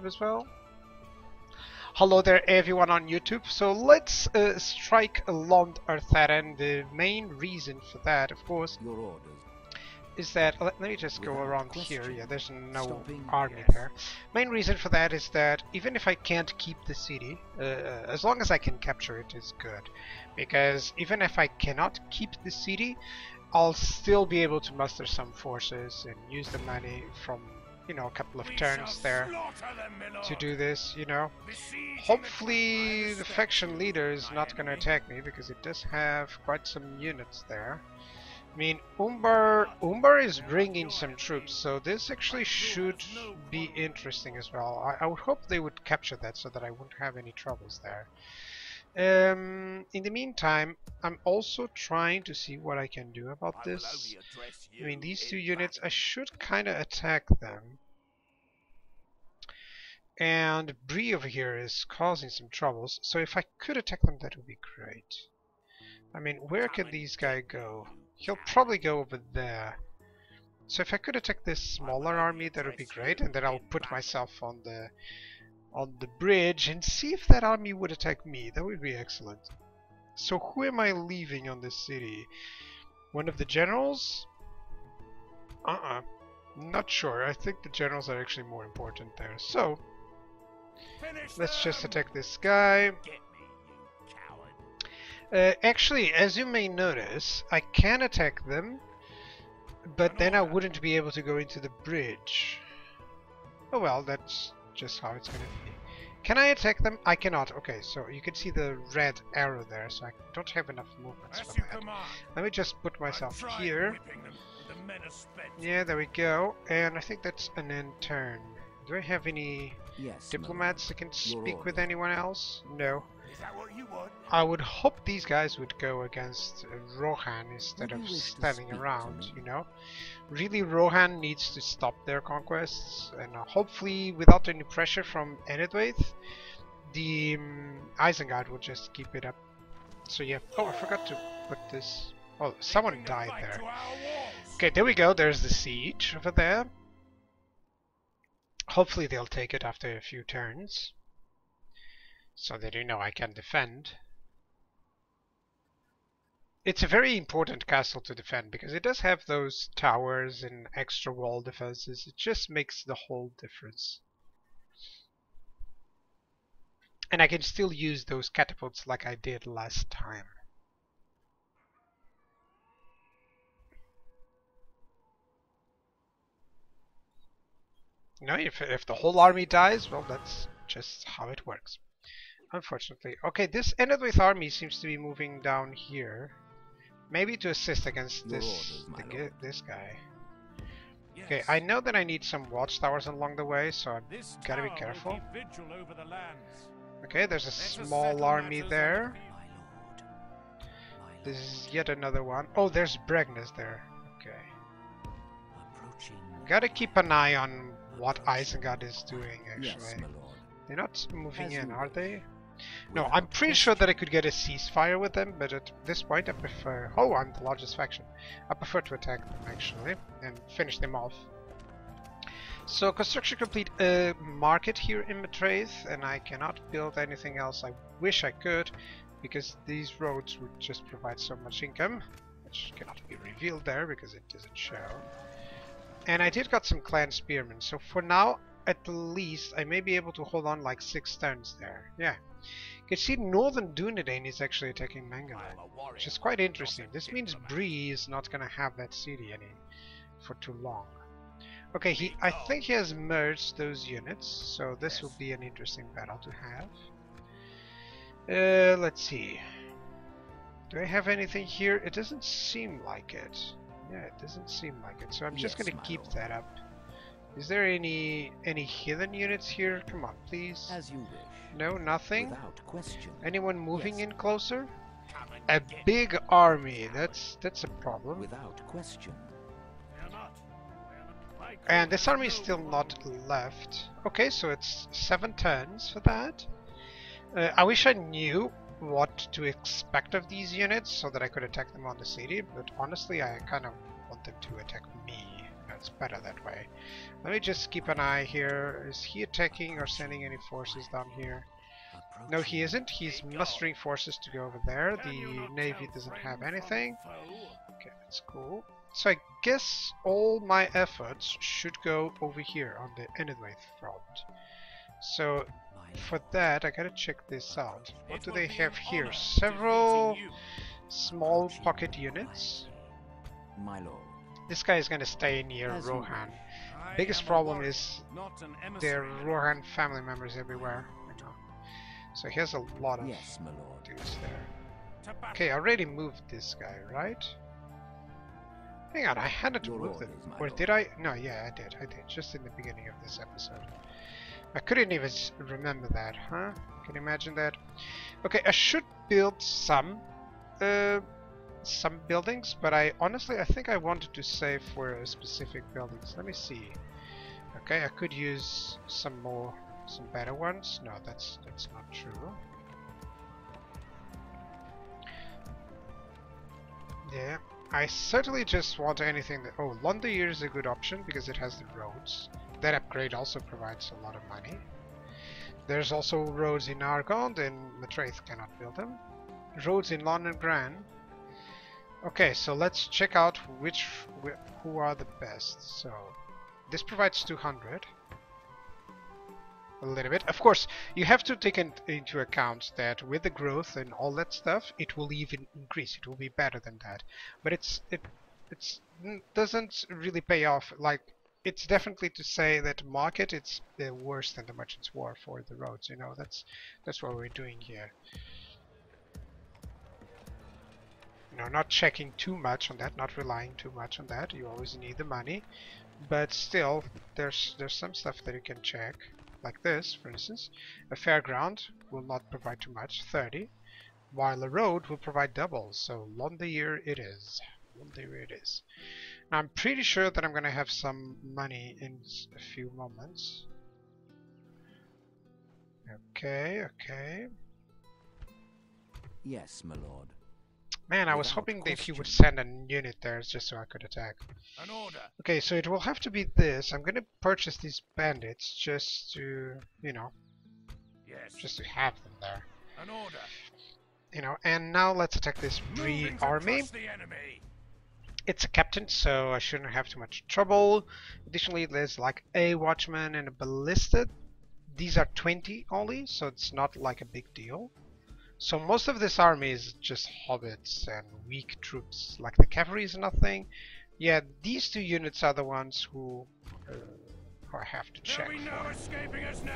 YouTube as well. Hello there everyone on YouTube. So let's strike a Lond Earthat, and the main reason for that, of course, is that, let me just go around here. Yeah, there's no army there. Main reason for that is that even if I can't keep the city, as long as I can capture it is good. Because even if I cannot keep the city, I'll still be able to muster some forces and use the money from, you know, a couple of turns there to do this, you know. Hopefully the faction leader is not going to attack me, because it does have quite some units there. I mean, Umbar is bringing some troops, so this actually should be interesting as well. I would hope they would capture that so that I wouldn't have any troubles there. In the meantime, I'm also trying to see what I can do about this. I mean, these two units, I should kind of attack them. And Bree over here is causing some troubles, so if I could attack them, that would be great. I mean, where can these guys go? He'll probably go over there. So if I could attack this smaller army, that would be great, and then I'll put myself on the bridge and see if that army would attack me. That would be excellent. So who am I leaving on this city? One of the generals? Not sure. I think the generals are actually more important there. So let's just attack this guy. Actually, as you may notice, I can attack them, but then I wouldn't be able to go into the bridge. Oh well, that's just how it's gonna be. Can I attack them? I cannot. Okay, so you can see the red arrow there, so I don't have enough movements for that. Let me just put myself here. Yeah, there we go. And I think that's an end turn. Do I have any diplomats that can speak with anyone else? No. Is that what you want? I would hope these guys would go against Rohan instead of standing around, you know. Really, Rohan needs to stop their conquests, and hopefully without any pressure from Enedwaith, the Isengard will just keep it up. So yeah. Oh, I forgot to put this. Oh, someone died there. Okay, there we go. There's the siege over there. Hopefully they'll take it after a few turns, so that, you know, I can defend. It's a very important castle to defend, because it does have those towers and extra wall defenses. It just makes the whole difference. And I can still use those catapults like I did last time. You know, if the whole army dies, well, that's just how it works, unfortunately. Okay, this Enedwaith army seems to be moving down here. Maybe to assist against this guy. Okay, I know that I need some watchtowers along the way, so I've got to be careful. Okay, there's a small army there. This is yet another one. Oh, there's Bregnus there. Okay. Gotta keep an eye on what Isengard is doing, actually. They're not moving in, are they? No, I'm pretty sure that I could get a ceasefire with them, but at this point I prefer... Oh, I'm the largest faction. I prefer to attack them, actually, and finish them off. So, construction complete. A market here in Enedwaith, and I cannot build anything else. I wish I could, because these roads would just provide so much income, which cannot be revealed there because it doesn't show. And I did got some clan spearmen, so for now, at least, I may be able to hold on like 6 turns there. Yeah. You can see Northern Dunland is actually attacking Mangaland, which is quite interesting. This means Bree is not going to have that city for too long. Okay, I think he has merged those units, so this will be an interesting battle to have. Let's see. Do I have anything here? It doesn't seem like it. Yeah, it doesn't seem like it, so I'm just going to keep that up. Is there any hidden units here? Come on, please. As you wish. No, nothing. Without question. Anyone moving in closer? A big army. That's a problem. Without question. And this army is still not left. Okay, so it's 7 turns for that. I wish I knew what to expect of these units so that I could attack them on the city, but honestly I kind of want them to attack me, not It's better that way. Let me just keep an eye here. Is he attacking or sending any forces down here? No, he isn't. He's mustering forces to go over there. The Navy doesn't have anything. Okay, that's cool. So I guess all my efforts should go over here on the Enedwaith front. So for that, I gotta check this out. What do they have here? Several small pocket units. My lord. This guy is gonna stay near Rohan. Biggest problem is there are Rohan family members everywhere. So he has a lot of dudes there. Okay, I already moved this guy, right? Hang on, I had to move them. Or did I? No, yeah, I did. Just in the beginning of this episode. I couldn't even remember that, huh? Can you imagine that? Okay, I should build some buildings, but I think I wanted to save for specific buildings. Let me see. Okay, I could use some better ones. No, that's not true. Yeah, I certainly just want anything that... Oh, Londair is a good option because it has the roads. That upgrade also provides a lot of money. There's also roads in Argond, and Matraith cannot build them. Roads in London Gran. Okay, so let's check out who are the best. So this provides 200. A little bit. Of course, you have to take into account that with the growth and all that stuff, it will even increase. It will be better than that. But it doesn't really pay off. Like, it's definitely to say that market it's worse than the Merchant's War for the roads. You know, that's what we're doing here. You know, not checking too much on that, not relying too much on that. You always need the money, but still, there's some stuff that you can check. Like this, for instance, a fairground will not provide too much, 30, while a road will provide double, so Londair it is. Londair it is. Now I'm pretty sure that I'm going to have some money in a few moments. Okay. Yes, my lord. Man, I was hoping that he would send a unit there just so I could attack. An order. Okay, so it will have to be this. I'm gonna purchase these bandits just to, you know, just to have them there. An order. You know, and now let's attack this Bree army. It's a captain, so I shouldn't have too much trouble. Additionally, there's like a watchman and a ballista. These are 20 only, so it's not like a big deal. So most of this army is just hobbits and weak troops, like the cavalry is nothing. Yeah, these two units are the ones who I have to check for.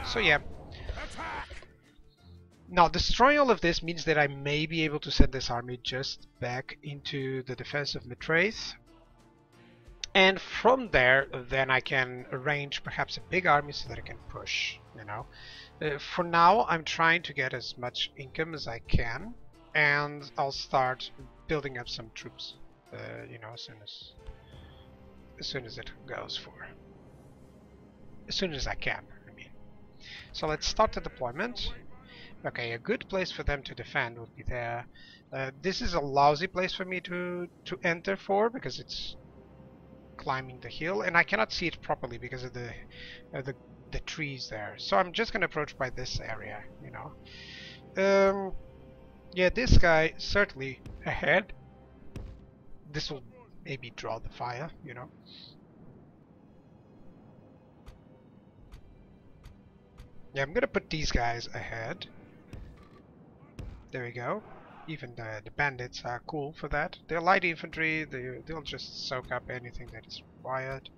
So yeah. Now destroying all of this means that I may be able to send this army just back into the defense of Matraith. And from there, then I can arrange perhaps a big army so that I can push, you know. For now, I'm trying to get as much income as I can, and I'll start building up some troops, you know, as soon as it goes for. As soon as I can, I mean. So let's start the deployment. Okay, a good place for them to defend would be there. This is a lousy place for me to enter for because it's climbing the hill, and I cannot see it properly because of the trees there. So I'm just gonna approach by this area, you know. Yeah, this guy certainly ahead. This will maybe draw the fire, you know. Yeah, I'm gonna put these guys ahead. There we go. Even the bandits are cool for that. They're light infantry, they'll just soak up anything that is required.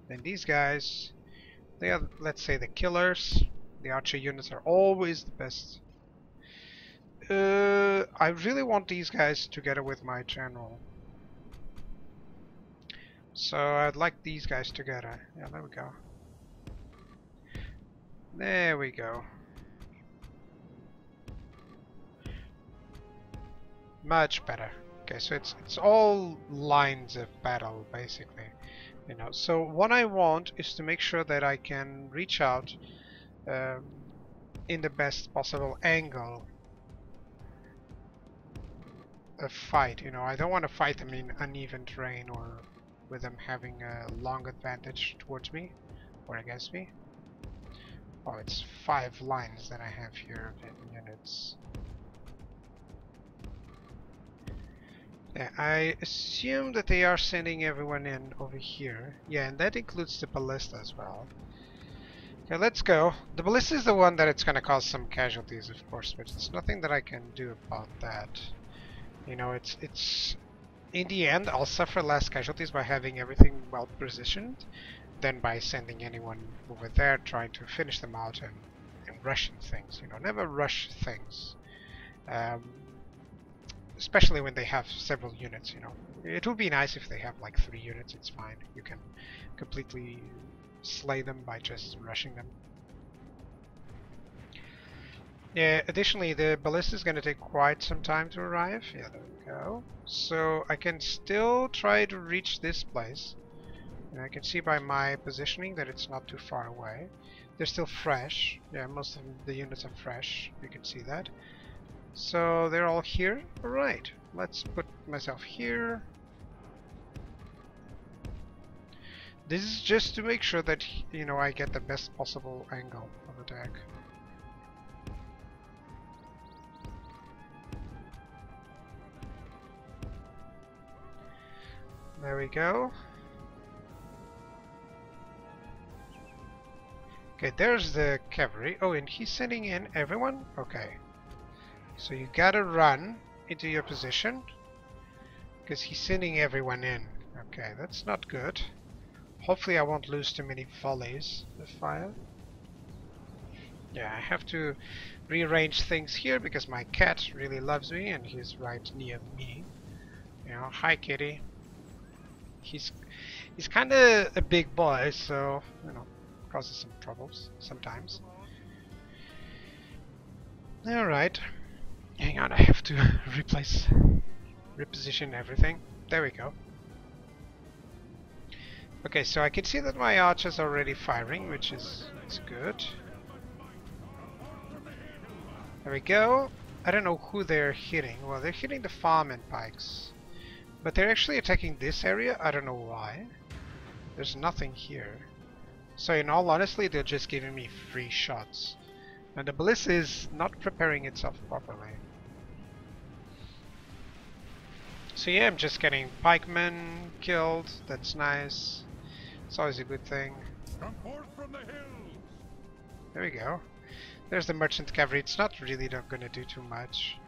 Then these guys, they are, let's say, the killers. The archer units are always the best. I really want these guys together with my general. So I'd like these guys together. Yeah, there we go. There we go. Much better. Okay, so it's all lines of battle basically, you know. So what I want is to make sure that I can reach out in the best possible angle of fight. You know, I don't want to fight them in uneven terrain or with them having a long advantage towards me or against me. Oh, it's 5 lines that I have here in units. Yeah, I assume that they are sending everyone in over here. Yeah, and that includes the ballista as well. Okay, let's go. The ballista is the one that it's gonna cause some casualties, of course, but it's nothing that I can do about that. You know, it's in the end, I'll suffer less casualties by having everything well positioned than by sending anyone over there trying to finish them out and rushing things. You know, never rush things. Especially when they have several units, you know. It would be nice if they have like 3 units, it's fine. You can completely slay them by just rushing them. Yeah, additionally, the ballista is going to take quite some time to arrive. Yeah, there we go. So I can still try to reach this place. And I can see by my positioning that it's not too far away. They're still fresh. Yeah, most of the units are fresh. You can see that. So they're all here. Alright, let's put myself here. This is just to make sure that, you know, I get the best possible angle of attack. There we go. Okay, there's the cavalry. Oh, and he's sending in everyone? Okay. So you gotta run into your position because he's sending everyone in. Okay, that's not good. Hopefully I won't lose too many volleys of fire. Yeah, I have to rearrange things here because my cat really loves me and he's right near me. You know, hi kitty. He's kind of a big boy, so you know, causes some troubles sometimes. All right. Hang on, I have to reposition everything. There we go. Okay, so I can see that my archers are already firing, which is good. There we go. I don't know who they're hitting. Well, they're hitting the farm and pikes. But they're actually attacking this area. I don't know why. There's nothing here. So in all honesty, they're just giving me free shots. And the ballista is not preparing itself properly. So yeah, I'm just getting pikemen killed. That's nice. It's always a good thing. Come forth from the hills. There we go. There's the merchant cavalry. It's not really gonna do too much.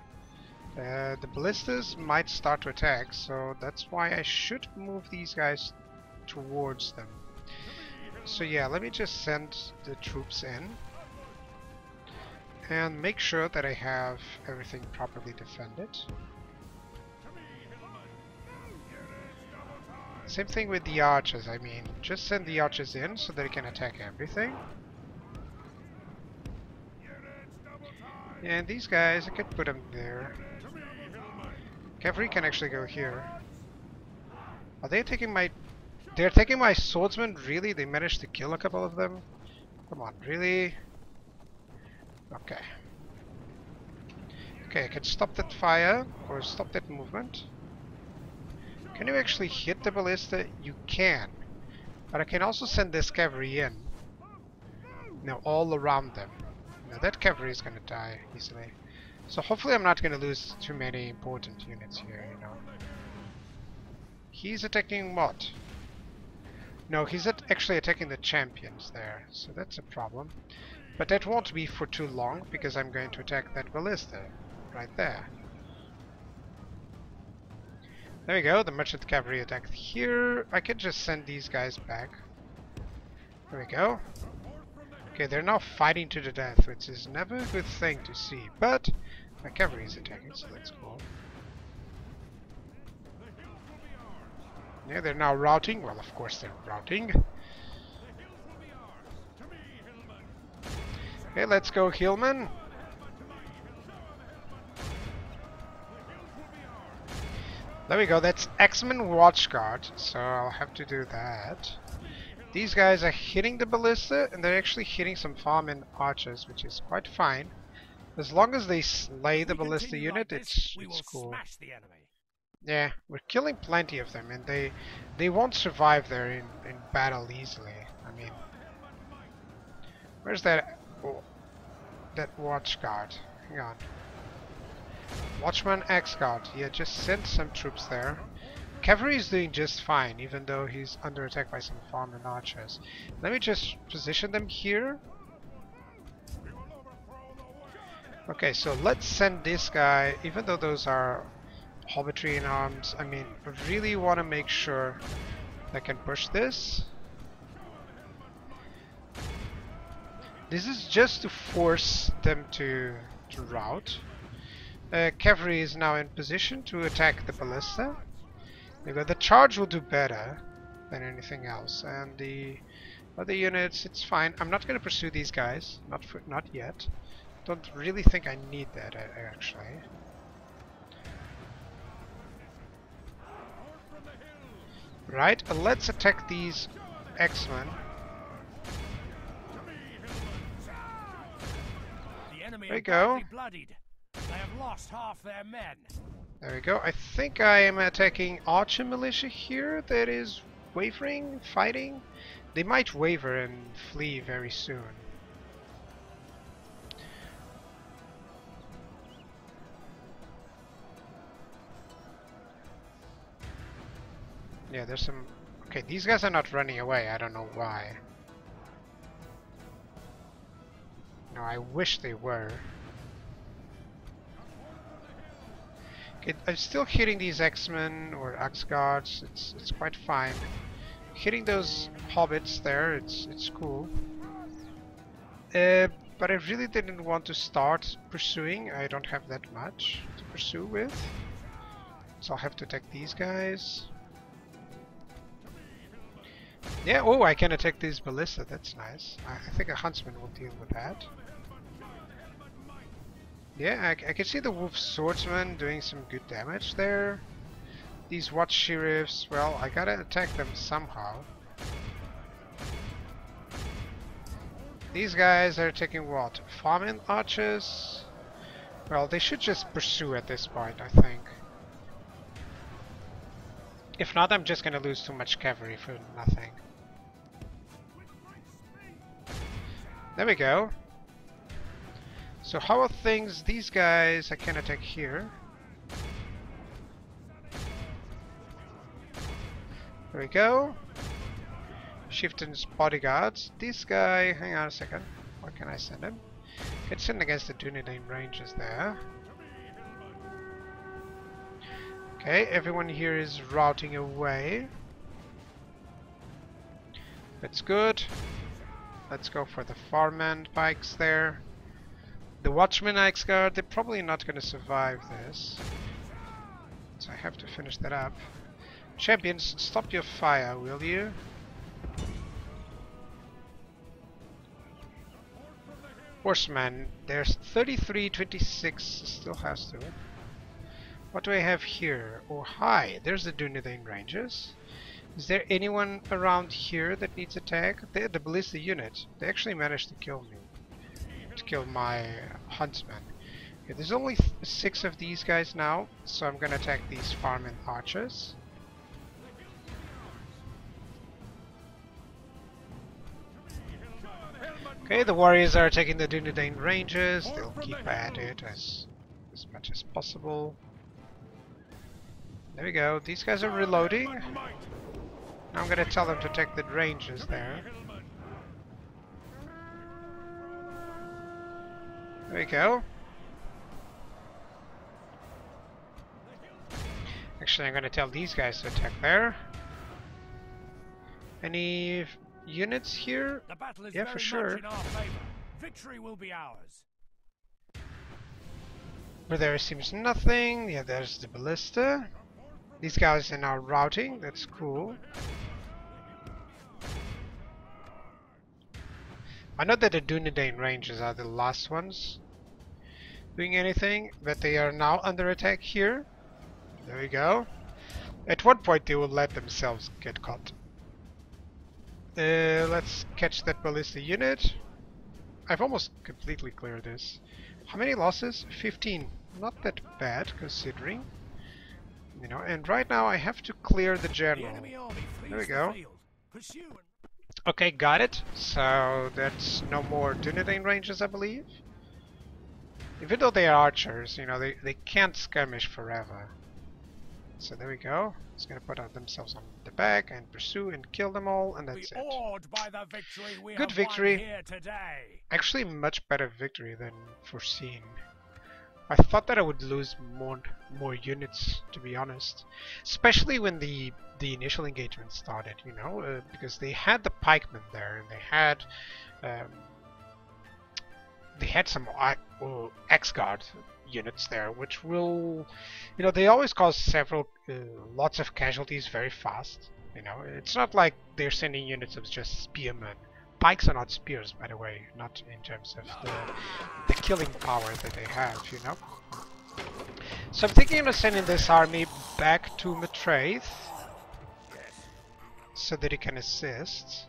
The ballistas might start to attack, so that's why I should move these guys towards them. So yeah, let me just send the troops in and make sure that I have everything properly defended. Same thing with the archers. I mean, just send the archers in so they can attack everything. And these guys, I could put them there. Cavalry can actually go here. Are they taking my... They're taking my swordsmen? Really? They managed to kill a couple of them? Come on, really? Okay. Okay, I can stop that fire, or stop that movement. Can you actually hit the ballista? You can. But I can also send this cavalry in. Now all around them. Now that cavalry is gonna die easily. So hopefully I'm not gonna lose too many important units here, you know. He's attacking what? No, he's actually attacking the champions there, so that's a problem. But that won't be for too long, because I'm going to attack that ballista right there. There we go, the merchant cavalry attacked here. I can just send these guys back. There we go. Okay, they're now fighting to the death, which is never a good thing to see. But my cavalry is attacking, so that's cool. Yeah, they're now routing. Well, of course they're routing. Okay, let's go, Hillman. There we go, that's X-Men Watchguard, so I'll have to do that. These guys are hitting the ballista, and they're actually hitting some farm-in archers, which is quite fine. As long as they slay the ballista unit, it's cool. Yeah, we're killing plenty of them, and they won't survive there in battle easily. I mean, where's that that watch guard? Hang on. Watchman X guard. Yeah, just send some troops there. Cavalry is doing just fine, even though he's under attack by some farm and archers. Let me just position them here. Okay, so let's send this guy, even though those are hobbitry in arms. I mean, I really want to make sure I can push this. This is just to force them to rout. Cavalry is now in position to attack the ballista. Because the charge will do better than anything else, and the other units, it's fine. I'm not going to pursue these guys, not yet. Don't really think I need that actually. Right, let's attack these X-Men. There we go. They have lost half their men. There we go. I think I am attacking Archer Militia here that is wavering, fighting. They might waver and flee very soon. Yeah, there's some... Okay, these guys are not running away. I don't know why. No, I wish they were. Okay, I'm still hitting these X-Men or Axe-Guards. It's quite fine. Hitting those hobbits there, it's cool. But I really didn't want to start pursuing. I don't have that much to pursue with. So I'll have to attack these guys. Yeah, oh, I can attack these ballista. That's nice. I think a huntsman will deal with that. Yeah, I can see the wolf swordsman doing some good damage there. These watch sheriffs, well, I gotta attack them somehow. These guys are taking what? Farming archers? Well, they should just pursue at this point, I think. If not, I'm just gonna lose too much cavalry for nothing. There we go. So how are things? These guys I can attack here. There we go. Chieftain's bodyguards. This guy, hang on a second. Where can I send him? Can send against the Dunland Rangers there. Okay, everyone here is routing away. That's good. Let's go for the farmhand pikes there. The Watchman Axe Guard, they're probably not going to survive this. So I have to finish that up. Champions, stop your fire, will you? Horseman, there's 3326, still has to. What do I have here? Oh, hi, there's the Dunland Rangers. Is there anyone around here that needs attack? The ballista unit. They actually managed to kill me. To kill my huntsman. Okay, there's only 6 of these guys now, so I'm gonna attack these farming archers. Okay, the warriors are attacking the Dunland Rangers. They'll keep at it as much as possible. There we go. These guys are reloading. Now I'm gonna tell them to attack the Rangers there. There we go. Actually, I'm gonna tell these guys to attack there. Any units here? The battle is yeah, very for sure. much in our favor. Victory will be ours. But there seems nothing. Yeah, there's the ballista. These guys are now routing. That's cool. I know that the Dunland Rangers are the last ones doing anything, but they are now under attack here. There we go. At one point they will let themselves get caught. Let's catch that ballista unit. I've almost completely cleared this. How many losses? 15. Not that bad considering. You know, and right now I have to clear the The general. enemy army flees There we the go. field. Pursue and Okay, got it. So that's no more Dunland ranges, I believe. Even though they are archers, you know, they can't skirmish forever. So there we go. It's gonna put out themselves on the back and pursue and kill them all, and that's be it. awed by the victory we Good have victory. won here today. Actually, much better victory than foreseen. I thought that I would lose more units, to be honest. Especially when the initial engagement started, you know, because they had the pikemen there, and they had some X-Guard units there, which will, you know, they always cause lots of casualties very fast. You know, it's not like they're sending units of just spearmen. Pikes are not spears, by the way, not in terms of the killing power that they have, you know. So I'm thinking of sending this army back to Enedwaith so that it can assist.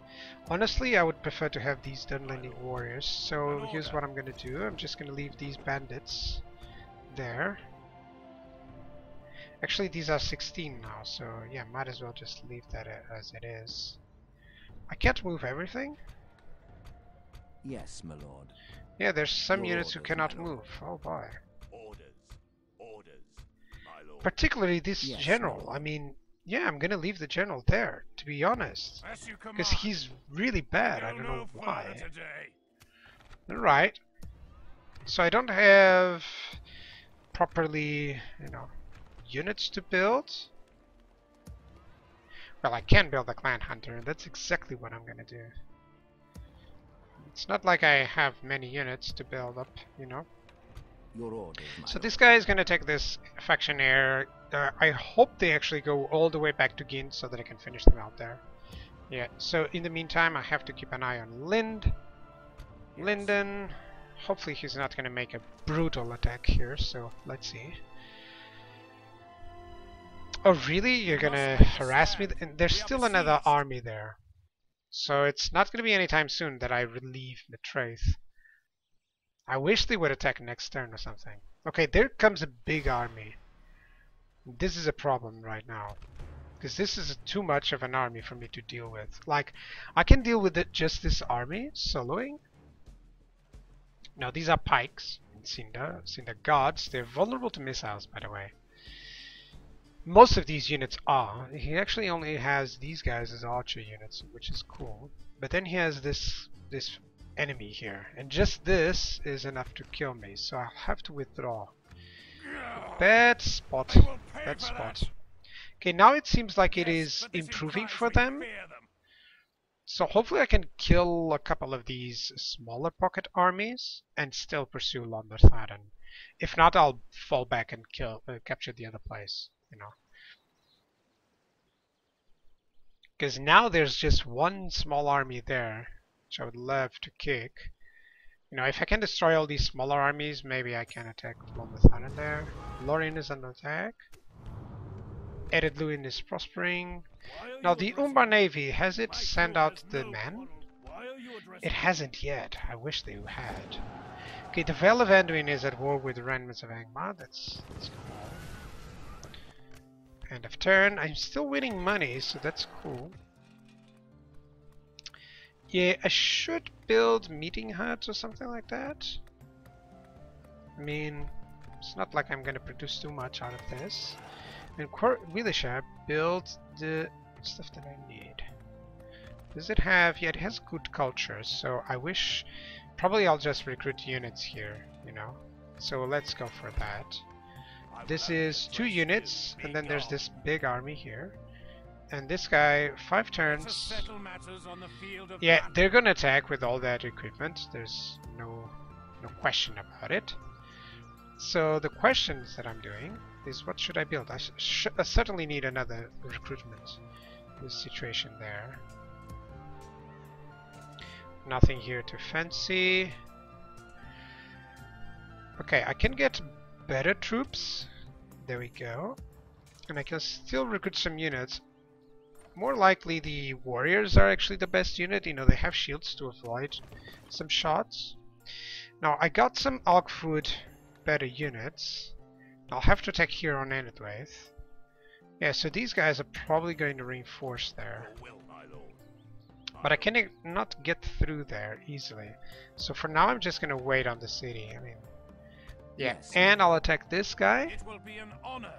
Honestly, I would prefer to have these Dunland warriors, so here's what I'm gonna do. I'm just gonna leave these bandits there. Actually, these are 16 now, so yeah, might as well just leave that as it is. I can't move everything. Yes, my lord. Yeah, there's some Your units who orders, cannot my lord. move. Oh boy. Orders. Orders. My lord. Particularly this Yes, my general. lord. I mean, yeah, I'm gonna leave the general there, to be honest. As you command. Because he's really bad. I Go don't know no further why. today. Alright. So I don't have properly, you know, units to build. Well, I can build a clan hunter, and that's exactly what I'm gonna do. It's not like I have many units to build up, you know. Your orders, my So lord. this guy is gonna take this factionaire. I hope they actually go all the way back to Ghent so that I can finish them out there. Yeah, so in the meantime I have to keep an eye on Linden. Hopefully he's not gonna make a brutal attack here, so let's see. Oh really? You're gonna harass me? And there's still another army there. So it's not gonna be anytime soon that I relieve Enedwaith. I wish they would attack next turn or something. Okay, there comes a big army. This is a problem right now. Because this is too much of an army for me to deal with. Like, I can deal with it just this army, soloing. Now, these are pikes in Cinder guards. They're vulnerable to missiles, by the way. Most of these units are. He actually only has these guys as archer units, which is cool. But then he has this enemy here, and just this is enough to kill me, so I'll have to withdraw. Bad spot. They will pay Bad for spot. that. Okay, now it seems like it Yes, is but this improving implies for we them. fear them. So hopefully I can kill a couple of these smaller pocket armies and still pursue Londerthaden. If not, I'll fall back and capture the other place, you know. Because now there's just one small army there, which I would love to kick. You know, if I can destroy all these smaller armies, maybe I can attack Londerthaden there. Lorien is under attack. Enedwaith is prospering. Why are Now you the addressing Umbar me? Navy, has it My sent crew out has the no men? quarrel. Why are you addressing It me? hasn't yet. I wish they had. Okay, the Vale of Anduin is at war with the remnants of Angmar. That's cool. End of turn. I'm still winning money, so that's cool. Yeah, I should build meeting huts or something like that. I mean, it's not like I'm gonna produce too much out of this. And really should I build the stuff that I need. Does it have? Yeah, it has good culture, so I wish. Probably I'll just recruit units here, you know. So let's go for that. This is 2 units, and then there's this big army here. And this guy, 5 To turns. settle matters on the field of Yeah, battle. they're gonna attack with all that equipment. There's no question about it. So the questions that I'm doing is, what should I build? I certainly need another recruitment. This situation there. Nothing here to fancy. Okay, I can get better troops. There we go. And I can still recruit some units. More likely the warriors are actually the best unit. You know, they have shields to avoid some shots. Now, I got some Alkfood better units. I'll have to attack here on Enedwaith. Yeah, so these guys are probably going to reinforce there. Your will, my lord. But I cannot get through there easily. So for now I'm just gonna wait on the city. I mean, yeah. Yes, And I'll attack this guy It will be an honor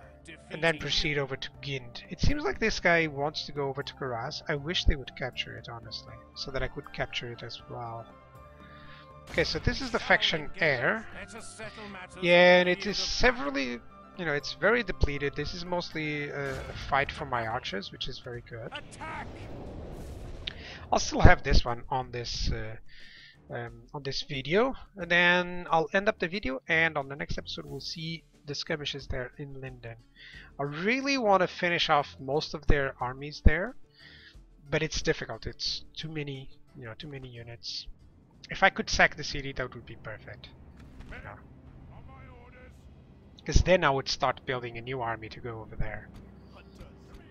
and then defeating proceed you. over to Gind. It seems like this guy wants to go over to Karaz. I wish they would capture it, honestly, so that I could capture it as well. Okay, so this is the faction Air. Let us settle matters Yeah, on and the it field is of severely, you know, it's very depleted. This is mostly a fight for my archers, which is very good. attack. I'll still have this one on this video, and then I'll end up the video, and on the next episode we'll see the skirmishes there in Linden. I really want to finish off most of their armies there, but it's difficult. It's too many, you know, too many units. If I could sack the city, that would be perfect. Because then I would start building a new army to go over there.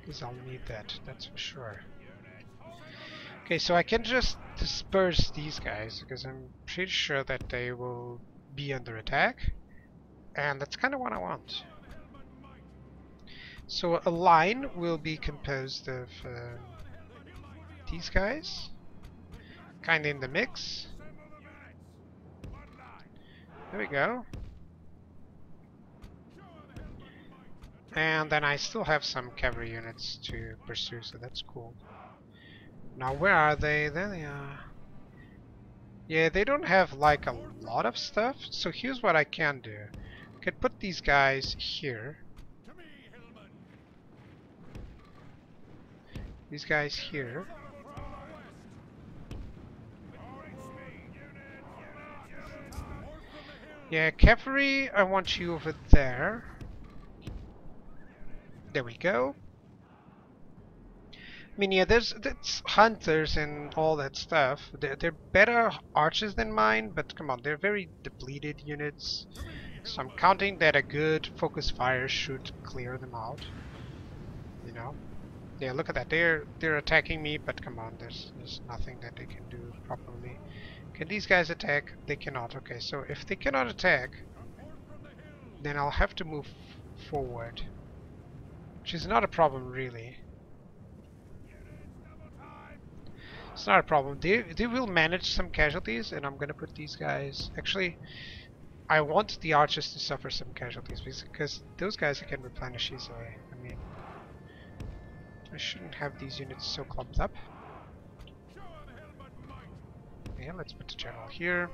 Because I'll need that, that's for sure. Okay, so I can just disperse these guys, because I'm pretty sure that they will be under attack. And that's kind of what I want. So a line will be composed of these guys, kind of in the mix. There we go. And then I still have some cavalry units to pursue, so that's cool. Now where are they? There they are. Yeah, they don't have like a lot of stuff, so here's what I can do. I could put these guys here. These guys here. Yeah, cavalry, I want you over there. There we go. I mean, yeah, there's hunters and all that stuff. They're better archers than mine, but come on, they're very depleted units. So I'm counting that a good focus fire should clear them out. You know? Yeah, look at that. They're attacking me, but come on, there's nothing that they can do properly. Can these guys attack? They cannot. Okay, so if they cannot attack, then I'll have to move forward, which is not a problem really. It's not a problem. They will manage some casualties, and I'm gonna put these guys. Actually, I want the archers to suffer some casualties because those guys I can replenish easily. I mean, I shouldn't have these units so clumped up. Yeah, let's put the general here.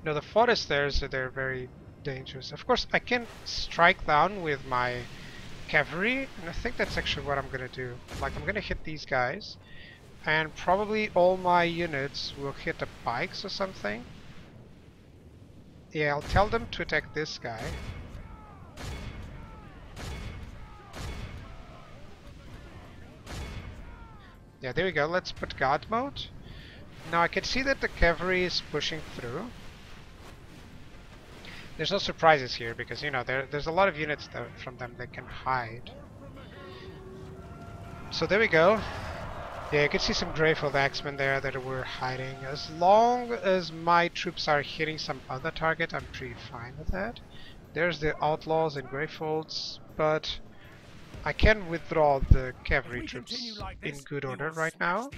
No, the foresters, they're very dangerous. Of course, I can strike down with my cavalry, and I think that's actually what I'm gonna do. Like, I'm gonna hit these guys, and probably all my units will hit the pikes or something. Yeah, I'll tell them to attack this guy. Yeah, there we go. Let's put guard mode. Now I can see that the cavalry is pushing through. There's no surprises here because, you know, there's a lot of units from them that can hide. So there we go. Yeah, you can see some Greyfold axemen there that were hiding. As long as my troops are hitting some other target, I'm pretty fine with that. There's the outlaws and Greyfolds, but I can withdraw the cavalry troops in good order right now.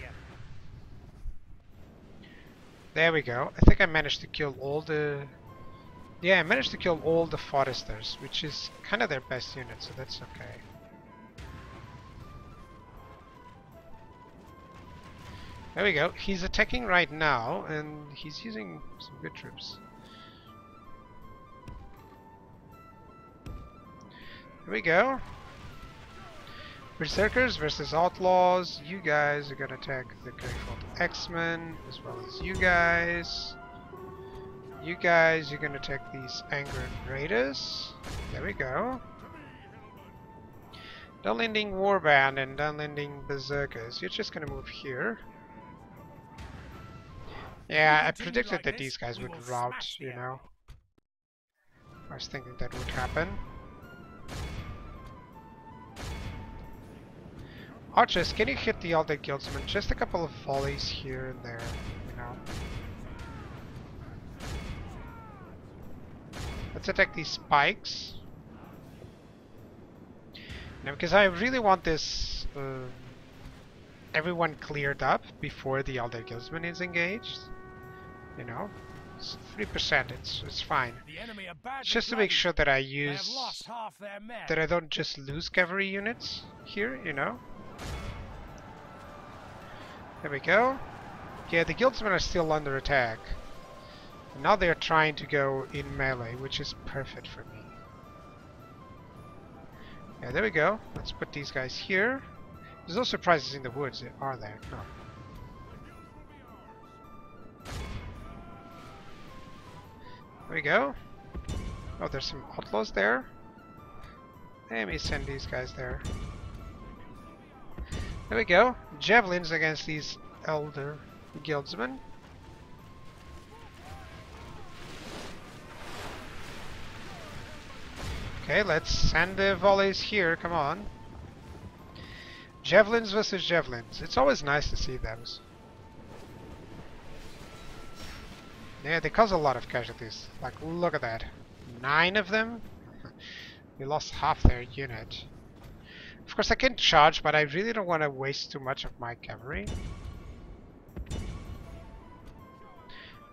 There we go. I think I managed to kill all the... Yeah, I managed to kill all the foresters, which is kind of their best unit, so that's okay. There we go. He's attacking right now, and he's using some good troops. There we go. Berserkers versus Outlaws. You guys are gonna attack the Greyfold X-Men, as well as you guys. You guys, you're gonna attack these Angered Raiders. There we go. Dunlanding Warband and Dunlanding Berserkers. You're just gonna move here. Yeah, I predicted that these guys would rout, you know. I was thinking that would happen. Archers, can you hit the Aldec Guildsmen? Just a couple of volleys here and there, you know. Let's attack these spikes. Now, because I really want this everyone cleared up before the Elder Guildsman is engaged. You know, it's 3%. It's fine. The enemy are badly Just to make bloodied. sure that I They have use lost half their men. that I don't just lose cavalry units here. You know. There we go. Yeah, the guildsmen are still under attack. Now they're trying to go in melee, which is perfect for me. Yeah, there we go. Let's put these guys here. There's no surprises in the woods, are there? No. There we go. Oh, there's some outlaws there. Let me send these guys there. There we go. Javelins against these elder guildsmen. Okay, let's send the volleys here. Come on. Javelins versus javelins. It's always nice to see those. Yeah, they cause a lot of casualties. Like, look at that. 9 of them? We lost half their unit. Of course, I can charge, but I really don't want to waste too much of my cavalry.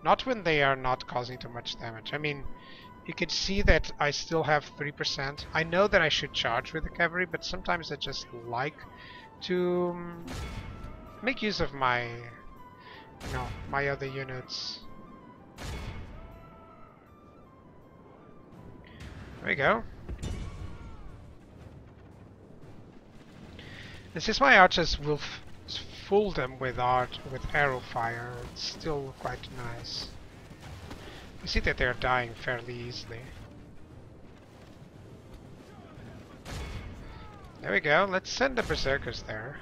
Not when they are not causing too much damage. I mean, you can see that I still have 3%. I know that I should charge with the cavalry, but sometimes I just like to make use of my, you know, my other units. There we go. And since my archers will fool them with arrow fire, it's still quite nice. You see that they're dying fairly easily. There we go. Let's send the berserkers there.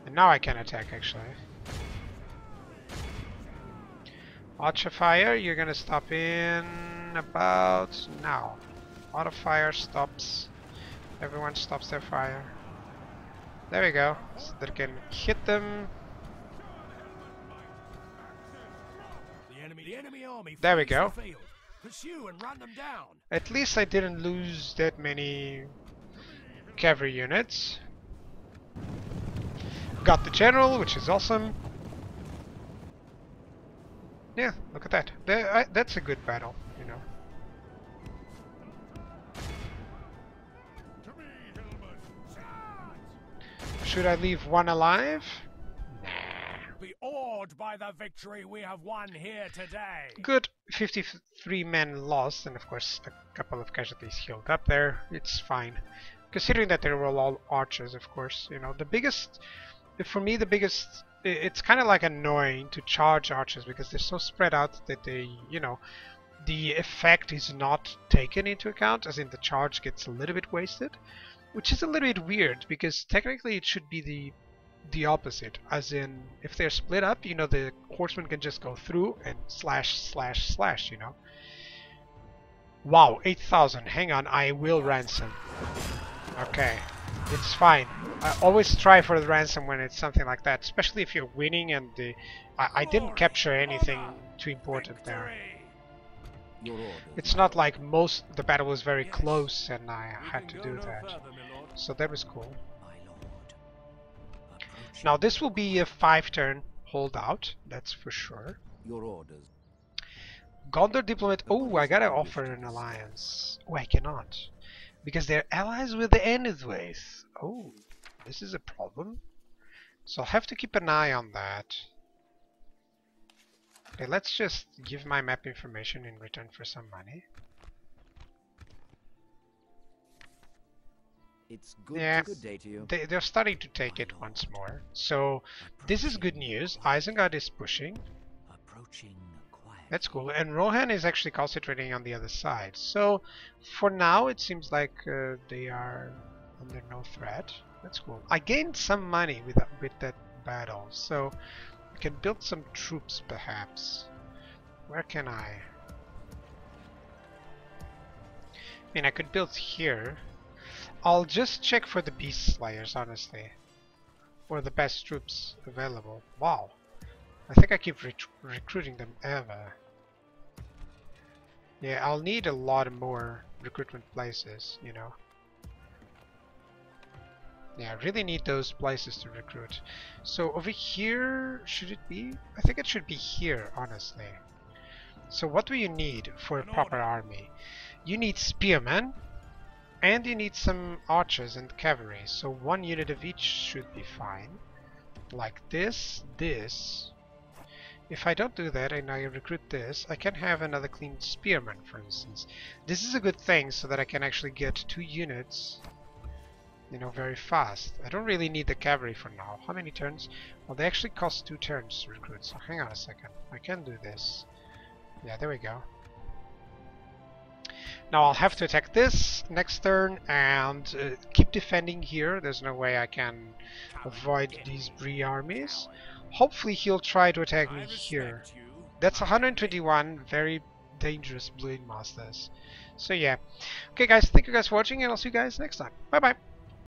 And now I can attack, actually. Archer fire, you're gonna stop in about now. Auto fire stops. Everyone stops their fire. There we go. So they can hit them. The enemy army There we flees go. the field. Pursue and run them down. At least I didn't lose that many cavalry units. Got the general, which is awesome. Yeah, look at that. That's a good battle, you know. Should I leave one alive? Be awed by the victory we have won here today. Good. 53 men lost, and of course a couple of casualties healed up there. It's fine. Considering that they were all archers, of course. You know, the biggest... For me, the biggest... It's kind of like annoying to charge archers because they're so spread out that they, you know, the effect is not taken into account, as in the charge gets a little bit wasted, which is a little bit weird because technically it should be the opposite, as in if they're split up, you know, the horseman can just go through and slash, slash, slash, you know. Wow, 8,000. Hang on, I will ransom. Okay. It's fine. I always try for the ransom when it's something like that, especially if you're winning and I didn't capture anything too important there. It's not like the battle was very close and I had to do that. So that was cool. Now this will be a 5-turn holdout, that's for sure. Your orders. Gondor diplomat. Oh, I gotta offer an alliance. Oh, I cannot. Because they're allies with the Enedwaith. Oh, this is a problem. So I'll have to keep an eye on that. Okay, let's just give my map information in return for some money. It's good. Yeah, Good day to you. they're starting to take it once more. So this is good news. Isengard is pushing. Approaching quiet. That's cool. And Rohan is actually concentrating on the other side. So for now it seems like they are under no threat. That's cool. I gained some money with that battle. So I can build some troops perhaps. Where can I? I mean, I could build here. I'll just check for the beast slayers, honestly. Or the best troops available. Wow. I think I keep recruiting them ever. Yeah, I'll need a lot more recruitment places, you know. Yeah, I really need those places to recruit. So over here, should it be? I think it should be here, honestly. So what do you need for a proper army? You need spearmen, and you need some archers and cavalry. So 1 unit of each should be fine. Like this. If I don't do that and I recruit this, I can have another clean spearman, for instance. This is a good thing so that I can actually get 2 units, you know, very fast. I don't really need the cavalry for now. How many turns? Well, they actually cost 2 turns to recruit, so hang on a second. I can do this. Yeah, there we go. Now I'll have to attack this next turn and keep defending here. There's no way I can avoid these Bree armies. Hopefully he'll try to attack me here. That's 121 very dangerous Blade Masters. So yeah. Okay guys, thank you guys for watching and I'll see you guys next time. Bye bye.